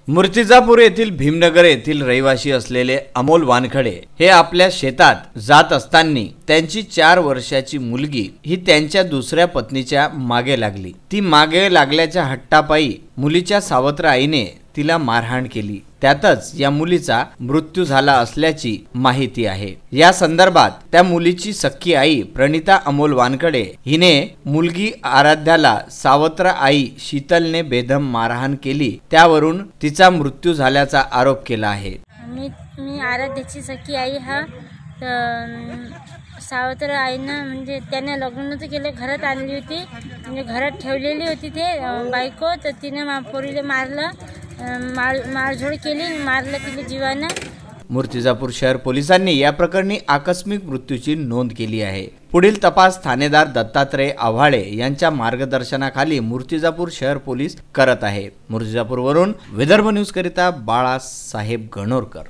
मूर्तिजापूर येथील भीमनगर येथील रहिवासी असलेले अमोल वानखडे हे आपल्या शेतात जात असताना त्यांची 4 वर्षाची मुलगी ही त्यांच्या दुसऱ्या पत्नीच्या मागे लागली। ती मागे लागल्याच्या हट्टापायी मुलीच्या सावत्र आईने तिला मारहाण केली। त्यातच या मुलीचा मृत्यू झाला असल्याची माहिती आहे। या संदर्भात त्या मुलीची सख्खी आई प्रणिता अमोल वानखडे हिने मुलगी आराध्याला सावत्र आई शीतलने बेदम मारहाण केली, त्यावरून तिचा मृत्यू झाल्याचा आरोप केला आहे। मी आराध्याची सख्खी आई हा सावत्र आईनं म्हणजे त्याने लग्न नव्हतं केलं, घरात आणली होती, म्हणजे घरात ठेवलेली होती ते बायको, तर तिने पोरीला मारलं, मारझोड केली, मारलं तिला जीवानं। मूर्तिजापूर शहर पोलिसांनी या प्रकरणी आकस्मिक मृत्यूची नोंद केली आहे। पुढील तपास ठाणेदार दत्तात्रय आव्हाळे यांच्या मार्गदर्शनाखाली मूर्तिजापूर शहर पोलीस करत आहे। मूर्तिजापूरवरून विदर्भ न्यूज करिता बाळासाहेब गणोरकर।